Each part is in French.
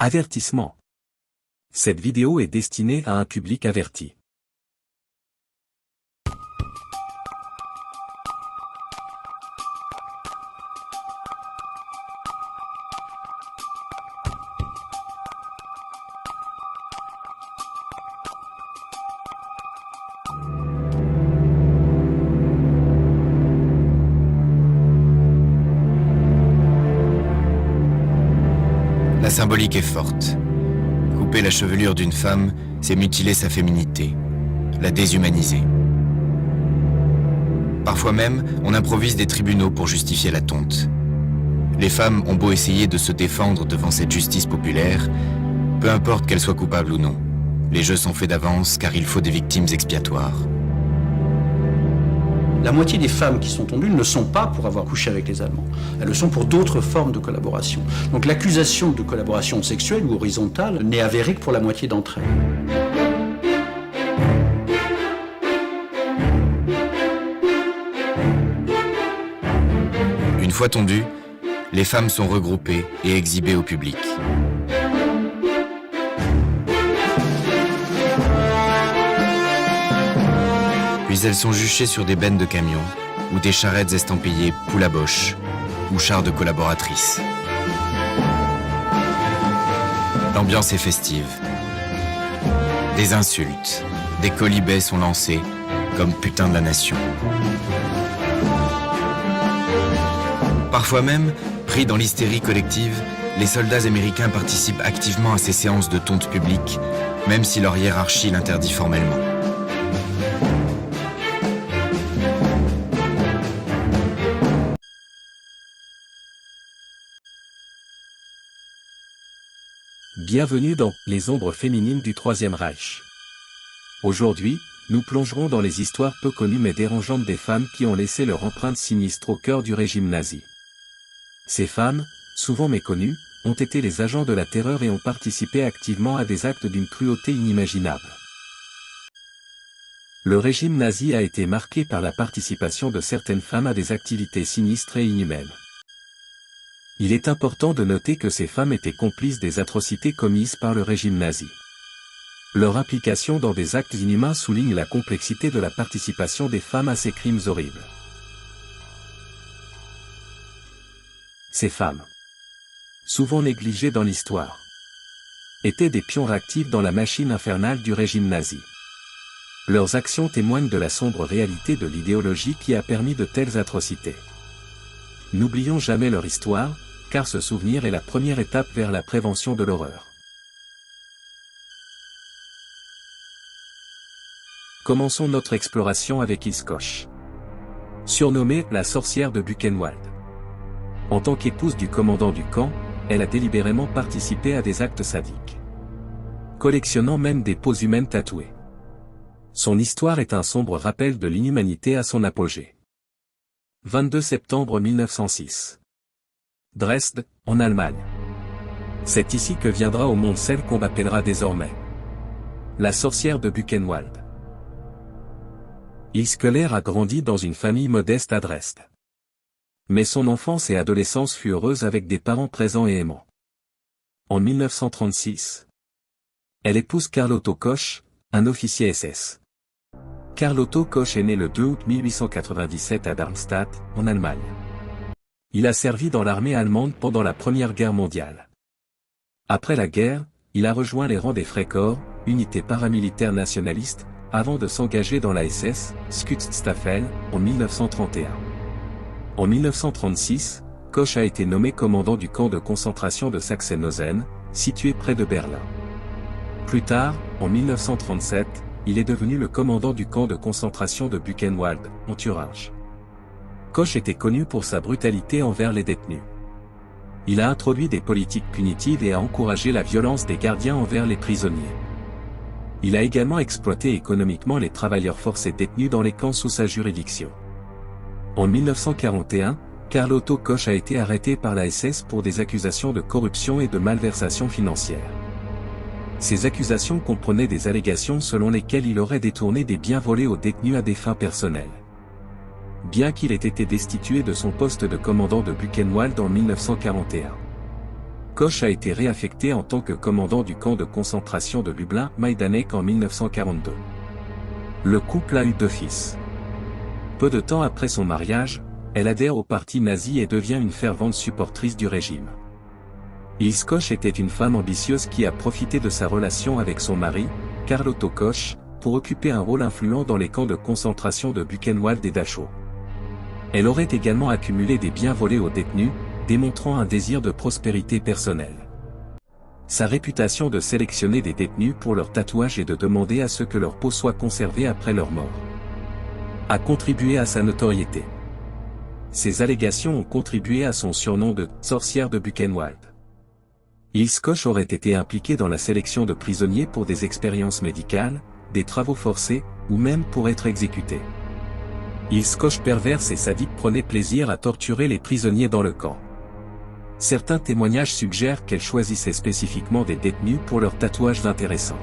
Avertissement. Cette vidéo est destinée à un public averti. La symbolique est forte. Couper la chevelure d'une femme, c'est mutiler sa féminité, la déshumaniser. Parfois même, on improvise des tribunaux pour justifier la tonte. Les femmes ont beau essayer de se défendre devant cette justice populaire, peu importe qu'elles soient coupables ou non. Les jeux sont faits d'avance car il faut des victimes expiatoires. La moitié des femmes qui sont tondues ne le sont pas pour avoir couché avec les Allemands. Elles le sont pour d'autres formes de collaboration. Donc l'accusation de collaboration sexuelle ou horizontale n'est avérée que pour la moitié d'entre elles. Une fois tondues, les femmes sont regroupées et exhibées au public. Puis elles sont juchées sur des bennes de camions ou des charrettes estampillées poule à boche ou chars de collaboratrices. L'ambiance est festive. Des insultes, des quolibets sont lancés comme putain de la nation. Parfois même, pris dans l'hystérie collective, les soldats américains participent activement à ces séances de tonte publique, même si leur hiérarchie l'interdit formellement. Bienvenue dans « Les ombres féminines du Troisième Reich ». Aujourd'hui, nous plongerons dans les histoires peu connues mais dérangeantes des femmes qui ont laissé leur empreinte sinistre au cœur du régime nazi. Ces femmes, souvent méconnues, ont été les agents de la terreur et ont participé activement à des actes d'une cruauté inimaginable. Le régime nazi a été marqué par la participation de certaines femmes à des activités sinistres et inhumaines. Il est important de noter que ces femmes étaient complices des atrocités commises par le régime nazi. Leur implication dans des actes inhumains souligne la complexité de la participation des femmes à ces crimes horribles. Ces femmes, souvent négligées dans l'histoire, étaient des pions actifs dans la machine infernale du régime nazi. Leurs actions témoignent de la sombre réalité de l'idéologie qui a permis de telles atrocités. N'oublions jamais leur histoire, car ce souvenir est la première étape vers la prévention de l'horreur. Commençons notre exploration avec Ilse Koch. Surnommée la sorcière de Buchenwald. En tant qu'épouse du commandant du camp, elle a délibérément participé à des actes sadiques, collectionnant même des peaux humaines tatouées. Son histoire est un sombre rappel de l'inhumanité à son apogée. 22 septembre 1906. Dresde, en Allemagne. C'est ici que viendra au monde celle qu'on appellera désormais la sorcière de Buchenwald. Ilse Köhler a grandi dans une famille modeste à Dresde. Mais son enfance et adolescence fut heureuse avec des parents présents et aimants. En 1936, elle épouse Karl Otto Koch, un officier SS. Karl Otto Koch est né le 2 août 1897 à Darmstadt, en Allemagne. Il a servi dans l'armée allemande pendant la Première Guerre mondiale. Après la guerre, il a rejoint les rangs des Freikorps, unité paramilitaire nationaliste, avant de s'engager dans la SS, Schutzstaffel, en 1931. En 1936, Koch a été nommé commandant du camp de concentration de Sachsenhausen, situé près de Berlin. Plus tard, en 1937, il est devenu le commandant du camp de concentration de Buchenwald, en Thuringe. Koch était connu pour sa brutalité envers les détenus. Il a introduit des politiques punitives et a encouragé la violence des gardiens envers les prisonniers. Il a également exploité économiquement les travailleurs forcés détenus dans les camps sous sa juridiction. En 1941, Karl Otto Koch a été arrêté par la SS pour des accusations de corruption et de malversation financière. Ces accusations comprenaient des allégations selon lesquelles il aurait détourné des biens volés aux détenus à des fins personnelles. Bien qu'il ait été destitué de son poste de commandant de Buchenwald en 1941. Koch a été réaffecté en tant que commandant du camp de concentration de Lublin, Majdanek en 1942. Le couple a eu 2 fils. Peu de temps après son mariage, elle adhère au parti nazi et devient une fervente supportrice du régime. Ilse Koch était une femme ambitieuse qui a profité de sa relation avec son mari, Karl Otto Koch, pour occuper un rôle influent dans les camps de concentration de Buchenwald et Dachau. Elle aurait également accumulé des biens volés aux détenus, démontrant un désir de prospérité personnelle. Sa réputation de sélectionner des détenus pour leurs tatouages et de demander à ce que leur peau soit conservée après leur mort a contribué à sa notoriété. Ces allégations ont contribué à son surnom de « sorcière de Buchenwald ». Ilse Koch aurait été impliquée dans la sélection de prisonniers pour des expériences médicales, des travaux forcés, ou même pour être exécutée. Ilse Koch perverse et sadique prenait plaisir à torturer les prisonniers dans le camp. Certains témoignages suggèrent qu'elle choisissait spécifiquement des détenus pour leurs tatouages intéressants.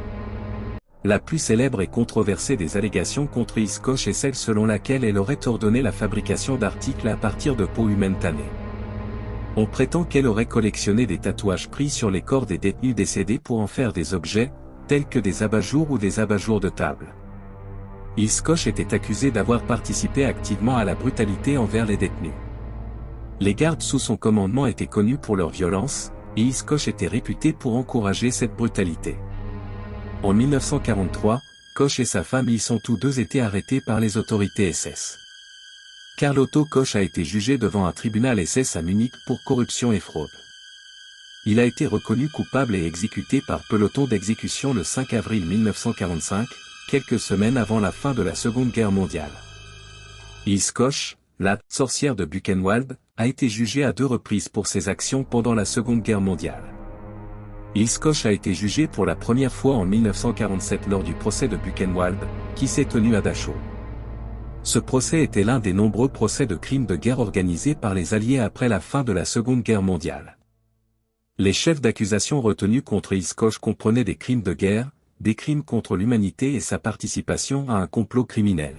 La plus célèbre et controversée des allégations contre Ilse Koch est celle selon laquelle elle aurait ordonné la fabrication d'articles à partir de peaux humaines tannées. On prétend qu'elle aurait collectionné des tatouages pris sur les corps des détenus décédés pour en faire des objets, tels que des abat-jours ou des abat-jours de table. Ilse Koch était accusée d'avoir participé activement à la brutalité envers les détenus. Les gardes sous son commandement étaient connus pour leur violence, et Ilse Koch était réputée pour encourager cette brutalité. En 1943, Koch et sa femme y ont tous deux été arrêtés par les autorités SS. Karl Otto Koch a été jugé devant un tribunal SS à Munich pour corruption et fraude. Il a été reconnu coupable et exécuté par peloton d'exécution le 5 avril 1945, quelques semaines avant la fin de la Seconde Guerre mondiale. Ilse Koch, la « sorcière de Buchenwald », a été jugée à 2 reprises pour ses actions pendant la Seconde Guerre mondiale. Ilse Koch a été jugée pour la première fois en 1947 lors du procès de Buchenwald, qui s'est tenu à Dachau. Ce procès était l'un des nombreux procès de crimes de guerre organisés par les Alliés après la fin de la Seconde Guerre mondiale. Les chefs d'accusation retenus contre Ilse Koch comprenaient des crimes de guerre, des crimes contre l'humanité et sa participation à un complot criminel.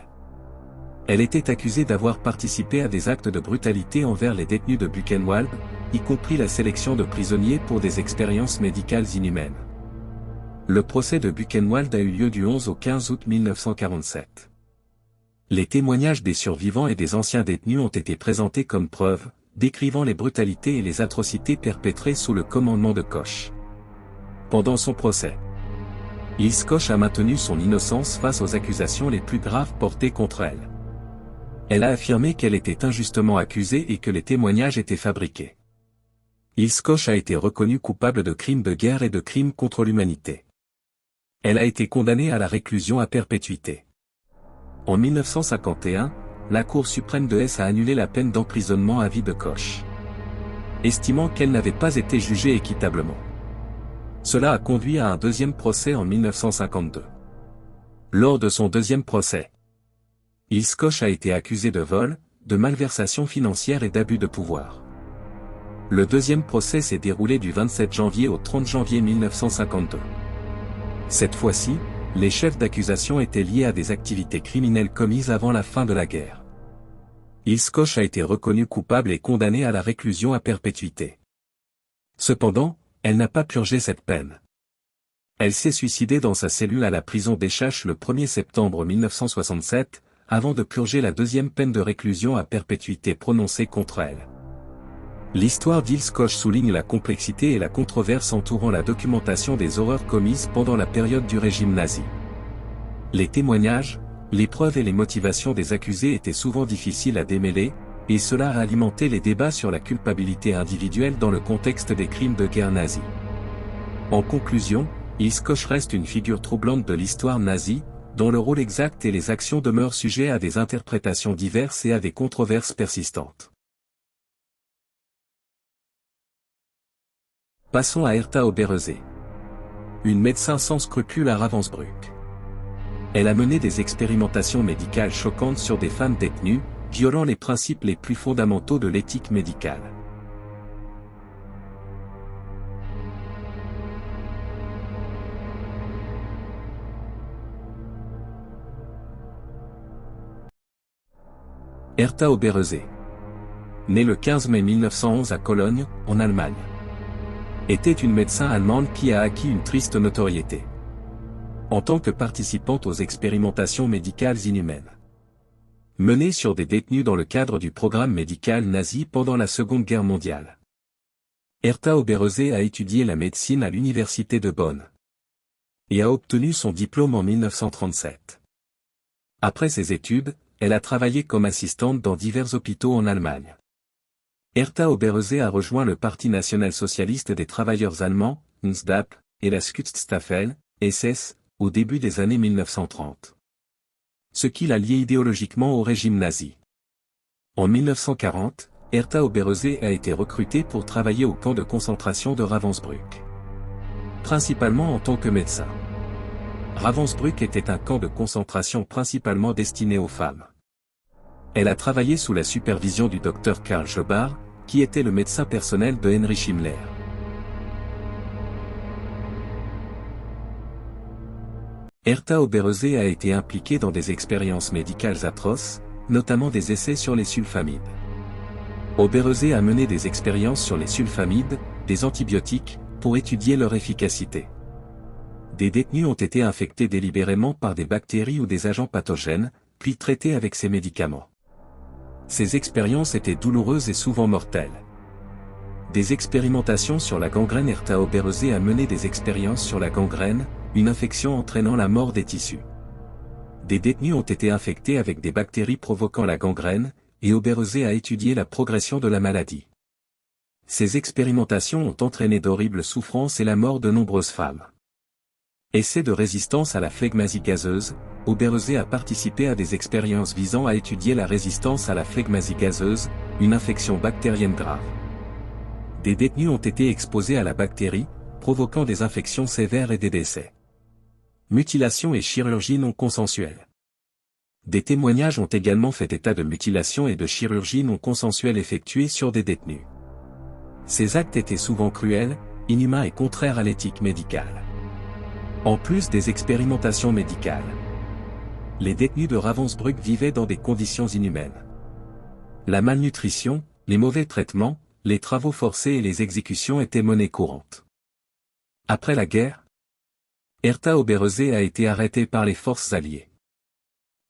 Elle était accusée d'avoir participé à des actes de brutalité envers les détenus de Buchenwald, y compris la sélection de prisonniers pour des expériences médicales inhumaines. Le procès de Buchenwald a eu lieu du 11 au 15 août 1947. Les témoignages des survivants et des anciens détenus ont été présentés comme preuves, décrivant les brutalités et les atrocités perpétrées sous le commandement de Koch. Pendant son procès, Ilse Koch a maintenu son innocence face aux accusations les plus graves portées contre elle. Elle a affirmé qu'elle était injustement accusée et que les témoignages étaient fabriqués. Ilse Koch a été reconnue coupable de crimes de guerre et de crimes contre l'humanité. Elle a été condamnée à la réclusion à perpétuité. En 1951, la Cour suprême de Hesse a annulé la peine d'emprisonnement à vie de Koch, estimant qu'elle n'avait pas été jugée équitablement. Cela a conduit à un deuxième procès en 1952. Lors de son deuxième procès, Ilse Koch a été accusée de vol, de malversation financière et d'abus de pouvoir. Le deuxième procès s'est déroulé du 27 janvier au 30 janvier 1952. Cette fois-ci, les chefs d'accusation étaient liés à des activités criminelles commises avant la fin de la guerre. Ilse Koch a été reconnue coupable et condamnée à la réclusion à perpétuité. Cependant, elle n'a pas purgé cette peine. Elle s'est suicidée dans sa cellule à la prison d'Eschach le 1er septembre 1967, avant de purger la deuxième peine de réclusion à perpétuité prononcée contre elle. L'histoire d'Ilse Koch souligne la complexité et la controverse entourant la documentation des horreurs commises pendant la période du régime nazi. Les témoignages, les preuves et les motivations des accusés étaient souvent difficiles à démêler, et cela a alimenté les débats sur la culpabilité individuelle dans le contexte des crimes de guerre nazis. En conclusion, Ilse Koch reste une figure troublante de l'histoire nazie, dont le rôle exact et les actions demeurent sujets à des interprétations diverses et à des controverses persistantes. Passons à Hertha Oberhäuser. Une médecin sans scrupules à Ravensbrück. Elle a mené des expérimentations médicales choquantes sur des femmes détenues, violant les principes les plus fondamentaux de l'éthique médicale. Hertha Oberhäuser. Née le 15 mai 1911 à Cologne, en Allemagne. était une médecin allemande qui a acquis une triste notoriété en tant que participante aux expérimentations médicales inhumaines menées sur des détenus dans le cadre du programme médical nazi pendant la Seconde Guerre mondiale. Hertha Oberhöse a étudié la médecine à l'université de Bonn et a obtenu son diplôme en 1937. Après ses études, elle a travaillé comme assistante dans divers hôpitaux en Allemagne. Hertha Oberhöse a rejoint le Parti national-socialiste des travailleurs allemands, NSDAP, et la Schutzstaffel, SS, au début des années 1930. Ce qui l'a lié idéologiquement au régime nazi. En 1940, Hertha Oberhöse a été recrutée pour travailler au camp de concentration de Ravensbrück. Principalement en tant que médecin. Ravensbrück était un camp de concentration principalement destiné aux femmes. Elle a travaillé sous la supervision du docteur Karl Schobar, qui était le médecin personnel de Heinrich Himmler. Hertha Oberhöse a été impliquée dans des expériences médicales atroces, notamment des essais sur les sulfamides. Oberhöse a mené des expériences sur les sulfamides, des antibiotiques, pour étudier leur efficacité. Des détenus ont été infectés délibérément par des bactéries ou des agents pathogènes, puis traités avec ces médicaments. Ces expériences étaient douloureuses et souvent mortelles. Des expérimentations sur la gangrène. Hertha Oberhöse a mené des expériences sur la gangrène, une infection entraînant la mort des tissus. Des détenus ont été infectés avec des bactéries provoquant la gangrène, et Oberhöse a étudié la progression de la maladie. Ces expérimentations ont entraîné d'horribles souffrances et la mort de nombreuses femmes. Essai de résistance à la phlegmasie gazeuse, Oberhöse a participé à des expériences visant à étudier la résistance à la phlegmasie gazeuse, une infection bactérienne grave. Des détenus ont été exposés à la bactérie, provoquant des infections sévères et des décès. Mutilation et chirurgie non consensuelle. Des témoignages ont également fait état de mutilations et de chirurgie non consensuelle effectuées sur des détenus. Ces actes étaient souvent cruels, inhumains et contraires à l'éthique médicale. En plus des expérimentations médicales, les détenus de Ravensbrück vivaient dans des conditions inhumaines. La malnutrition, les mauvais traitements, les travaux forcés et les exécutions étaient monnaie courante. Après la guerre, Hertha Oberhöse a été arrêtée par les forces alliées.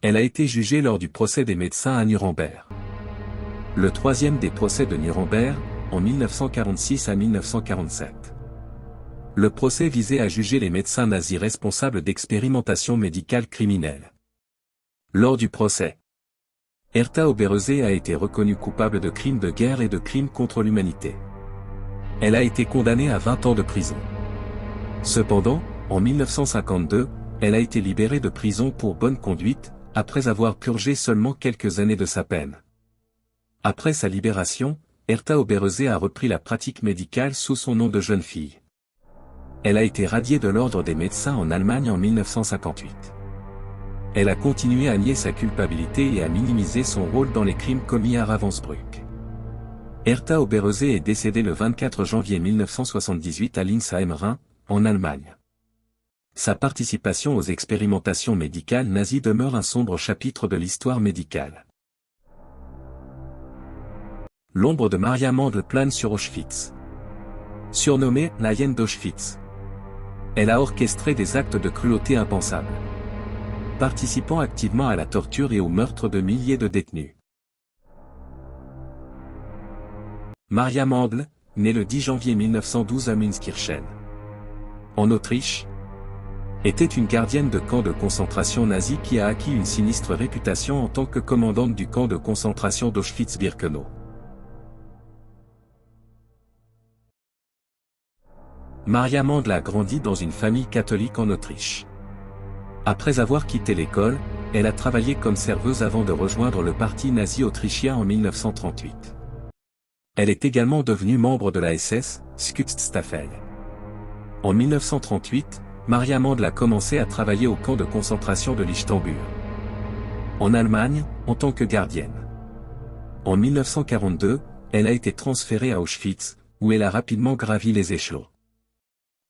Elle a été jugée lors du procès des médecins à Nuremberg. Le troisième des procès de Nuremberg, en 1946 à 1947. Le procès visait à juger les médecins nazis responsables d'expérimentations médicales criminelles. Lors du procès, Hertha Oberhöse a été reconnue coupable de crimes de guerre et de crimes contre l'humanité. Elle a été condamnée à 20 ans de prison. Cependant, en 1952, elle a été libérée de prison pour bonne conduite, après avoir purgé seulement quelques années de sa peine. Après sa libération, Hertha Oberhöse a repris la pratique médicale sous son nom de jeune fille. Elle a été radiée de l'ordre des médecins en Allemagne en 1958. Elle a continué à nier sa culpabilité et à minimiser son rôle dans les crimes commis à Ravensbrück. Hertha Oberhöse est décédée le 24 janvier 1978 à Linsheim, en Allemagne. Sa participation aux expérimentations médicales nazies demeure un sombre chapitre de l'histoire médicale. L'ombre de Maria Mandl plane sur Auschwitz. Surnommée la hyène d'Auschwitz, elle a orchestré des actes de cruauté impensables, participant activement à la torture et au meurtre de milliers de détenus. Maria Mandl, née le 10 janvier 1912 à Münskirchen, en Autriche, était une gardienne de camp de concentration nazi qui a acquis une sinistre réputation en tant que commandante du camp de concentration d'Auschwitz-Birkenau. Maria Mandl a grandi dans une famille catholique en Autriche. Après avoir quitté l'école, elle a travaillé comme serveuse avant de rejoindre le parti nazi autrichien en 1938. Elle est également devenue membre de la SS, Schutzstaffel. En 1938, Maria Mandl a commencé à travailler au camp de concentration de Lichtenburg, en Allemagne, en tant que gardienne. En 1942, elle a été transférée à Auschwitz, où elle a rapidement gravi les échelons.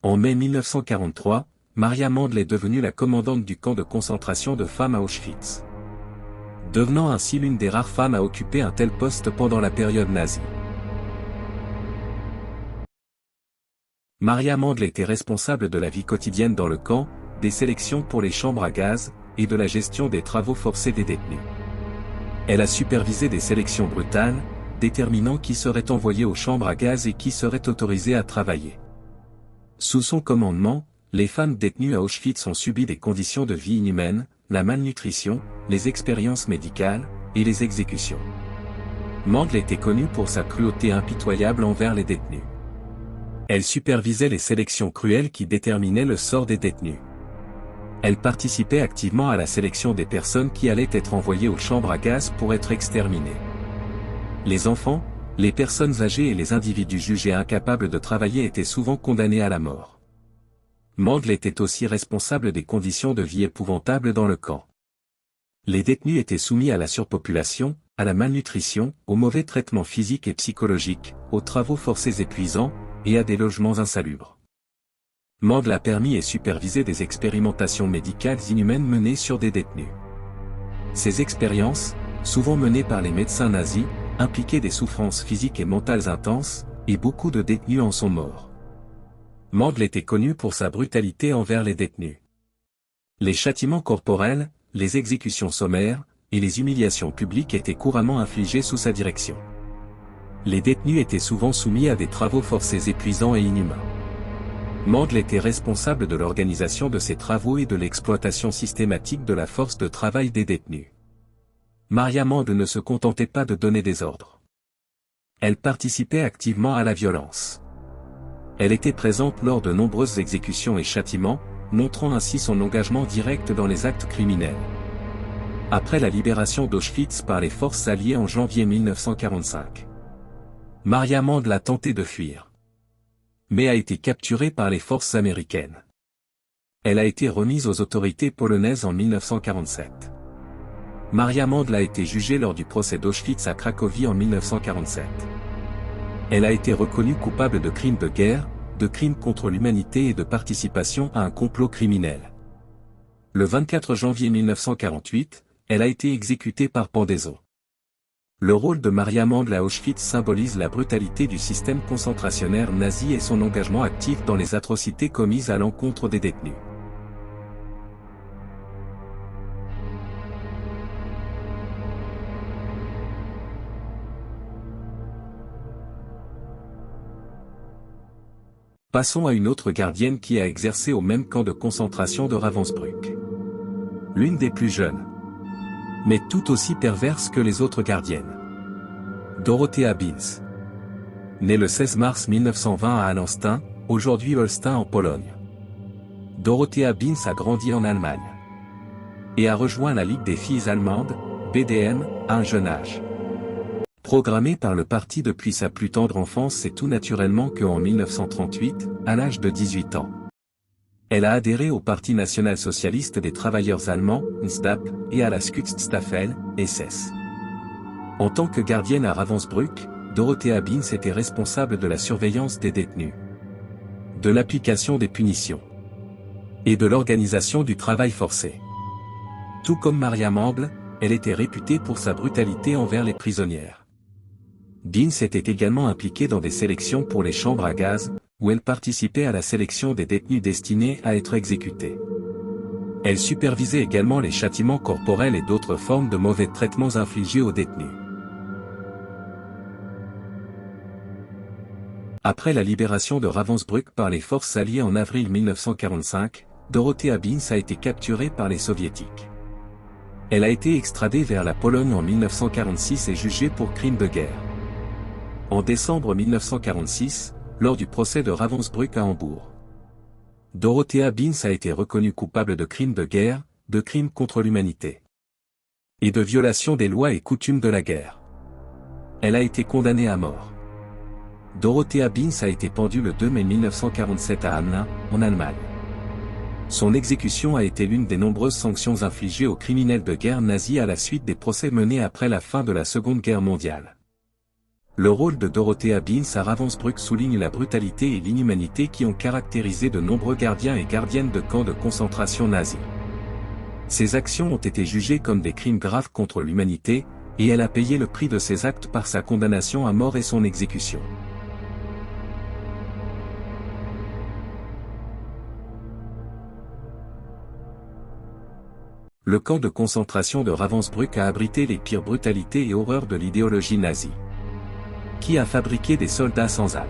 En mai 1943, Maria Mandl est devenue la commandante du camp de concentration de femmes à Auschwitz, devenant ainsi l'une des rares femmes à occuper un tel poste pendant la période nazie. Maria Mandl était responsable de la vie quotidienne dans le camp, des sélections pour les chambres à gaz, et de la gestion des travaux forcés des détenus. Elle a supervisé des sélections brutales, déterminant qui serait envoyé aux chambres à gaz et qui serait autorisé à travailler. Sous son commandement, les femmes détenues à Auschwitz ont subi des conditions de vie inhumaines, la malnutrition, les expériences médicales, et les exécutions. Mandl était connue pour sa cruauté impitoyable envers les détenus. Elle supervisait les sélections cruelles qui déterminaient le sort des détenus. Elle participait activement à la sélection des personnes qui allaient être envoyées aux chambres à gaz pour être exterminées. Les enfants, les personnes âgées et les individus jugés incapables de travailler étaient souvent condamnés à la mort. Mandl était aussi responsable des conditions de vie épouvantables dans le camp. Les détenus étaient soumis à la surpopulation, à la malnutrition, aux mauvais traitements physiques et psychologiques, aux travaux forcés épuisants, et à des logements insalubres. Mandl a permis et supervisé des expérimentations médicales inhumaines menées sur des détenus. Ces expériences, souvent menées par les médecins nazis, impliquaient des souffrances physiques et mentales intenses, et beaucoup de détenus en sont morts. Mandl était connu pour sa brutalité envers les détenus. Les châtiments corporels, les exécutions sommaires, et les humiliations publiques étaient couramment infligées sous sa direction. Les détenus étaient souvent soumis à des travaux forcés épuisants et inhumains. Mandl était responsable de l'organisation de ces travaux et de l'exploitation systématique de la force de travail des détenus. Maria Mandl ne se contentait pas de donner des ordres. Elle participait activement à la violence. Elle était présente lors de nombreuses exécutions et châtiments, montrant ainsi son engagement direct dans les actes criminels. Après la libération d'Auschwitz par les forces alliées en janvier 1945, Maria Mandl a tenté de fuir, mais a été capturée par les forces américaines. Elle a été remise aux autorités polonaises en 1947. Maria Mandl a été jugée lors du procès d'Auschwitz à Cracovie en 1947. Elle a été reconnue coupable de crimes de guerre, de crimes contre l'humanité et de participation à un complot criminel. Le 24 janvier 1948, elle a été exécutée par pendaison. Le rôle de Maria Mandl à Auschwitz symbolise la brutalité du système concentrationnaire nazi et son engagement actif dans les atrocités commises à l'encontre des détenus. Passons à une autre gardienne qui a exercé au même camp de concentration de Ravensbrück. L'une des plus jeunes, mais tout aussi perverse que les autres gardiennes. Dorothea Binz. Née le 16 mars 1920 à Hallenstein, aujourd'hui Holstein en Pologne. Dorothea Binz a grandi en Allemagne et a rejoint la Ligue des filles allemandes, BDM, à un jeune âge. Programmée par le parti depuis sa plus tendre enfance, c'est tout naturellement qu'en 1938, à l'âge de 18 ans, elle a adhéré au Parti national-socialiste des travailleurs allemands, NSDAP, et à la Schutzstaffel, SS. En tant que gardienne à Ravensbrück, Dorothea Binz était responsable de la surveillance des détenus, de l'application des punitions et de l'organisation du travail forcé. Tout comme Maria Mandl, elle était réputée pour sa brutalité envers les prisonnières. Binz était également impliquée dans des sélections pour les chambres à gaz, où elle participait à la sélection des détenus destinés à être exécutés. Elle supervisait également les châtiments corporels et d'autres formes de mauvais traitements infligés aux détenus. Après la libération de Ravensbrück par les forces alliées en avril 1945, Dorothea Binz a été capturée par les soviétiques. Elle a été extradée vers la Pologne en 1946 et jugée pour crimes de guerre. En décembre 1946, lors du procès de Ravensbrück à Hambourg, Dorothea Binz a été reconnue coupable de crimes de guerre, de crimes contre l'humanité et de violation des lois et coutumes de la guerre. Elle a été condamnée à mort. Dorothea Binz a été pendue le 2 mai 1947 à Hamelin, en Allemagne. Son exécution a été l'une des nombreuses sanctions infligées aux criminels de guerre nazis à la suite des procès menés après la fin de la Seconde Guerre mondiale. Le rôle de Dorothea Binz à Ravensbrück souligne la brutalité et l'inhumanité qui ont caractérisé de nombreux gardiens et gardiennes de camps de concentration nazis. Ces actions ont été jugées comme des crimes graves contre l'humanité, et elle a payé le prix de ces actes par sa condamnation à mort et son exécution. Le camp de concentration de Ravensbrück a abrité les pires brutalités et horreurs de l'idéologie nazie. Qui a fabriqué des soldats sans âme?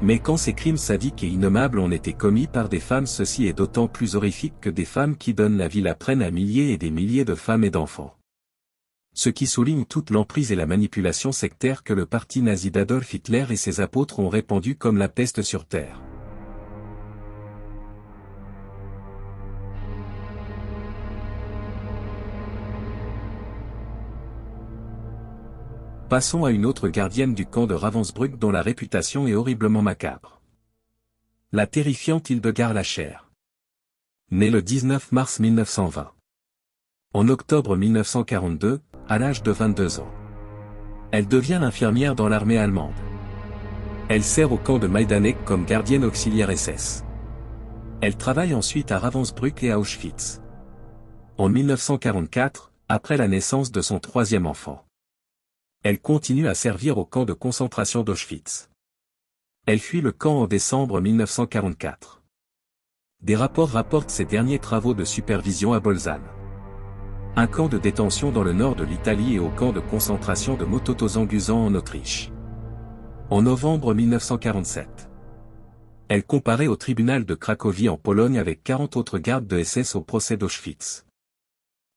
Mais quand ces crimes sadiques et innommables ont été commis par des femmes, ceci est d'autant plus horrifique que des femmes qui donnent la vie la prennent à milliers et des milliers de femmes et d'enfants. Ce qui souligne toute l'emprise et la manipulation sectaire que le parti nazi d'Adolf Hitler et ses apôtres ont répandu comme la peste sur terre. Passons à une autre gardienne du camp de Ravensbrück dont la réputation est horriblement macabre. La terrifiante Hildegard Lacher. Née le 19 mars 1920. En octobre 1942, à l'âge de 22 ans. Elle devient infirmière dans l'armée allemande. Elle sert au camp de Majdanek comme gardienne auxiliaire SS. Elle travaille ensuite à Ravensbrück et à Auschwitz. En 1944, après la naissance de son troisième enfant. Elle continue à servir au camp de concentration d'Auschwitz. Elle fuit le camp en décembre 1944. Des rapports rapportent ses derniers travaux de supervision à Bolzano. Un camp de détention dans le nord de l'Italie et au camp de concentration de Mauthausen-Gusen en Autriche. En novembre 1947. Elle comparaît au tribunal de Cracovie en Pologne avec 40 autres gardes de SS au procès d'Auschwitz.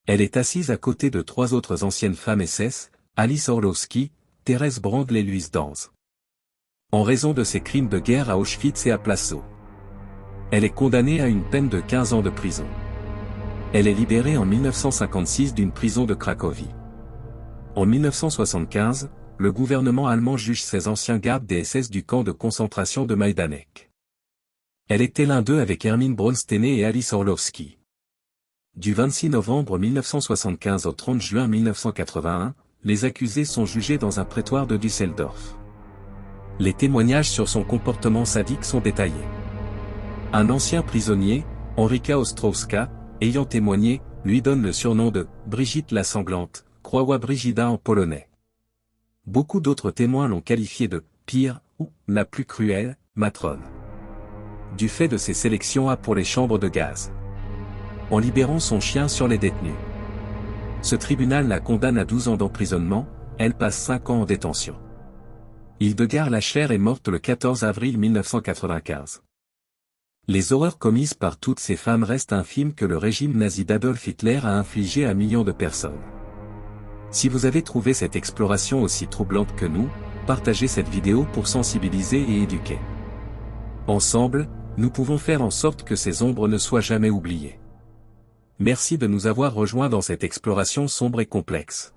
Elle est assise à côté de 3 autres anciennes femmes SS, Alice Orlowski, Thérèse Brandl et Louise Danz. En raison de ses crimes de guerre à Auschwitz et à Plaszow. Elle est condamnée à une peine de 15 ans de prison. Elle est libérée en 1956 d'une prison de Cracovie. En 1975, le gouvernement allemand juge 16 anciens gardes des SS du camp de concentration de Majdanek. Elle était l'un d'eux avec Hermine Braunsteine et Alice Orlowski. Du 26 novembre 1975 au 30 juin 1981, les accusés sont jugés dans un prétoire de Düsseldorf. Les témoignages sur son comportement sadique sont détaillés. Un ancien prisonnier, Henryka Ostrowska, ayant témoigné, lui donne le surnom de « Brigitte la sanglante », Krowa Brigida en polonais. Beaucoup d'autres témoins l'ont qualifié de « pire » ou « la plus cruelle », matrone. Du fait de ses sélections A pour les chambres de gaz. En libérant son chien sur les détenus. Ce tribunal la condamne à 12 ans d'emprisonnement, elle passe 5 ans en détention. Hildegard Lacher est morte le 14 avril 1995. Les horreurs commises par toutes ces femmes restent infimes que le régime nazi d'Adolf Hitler a infligées à millions de personnes. Si vous avez trouvé cette exploration aussi troublante que nous, partagez cette vidéo pour sensibiliser et éduquer. Ensemble, nous pouvons faire en sorte que ces ombres ne soient jamais oubliées. Merci de nous avoir rejoints dans cette exploration sombre et complexe.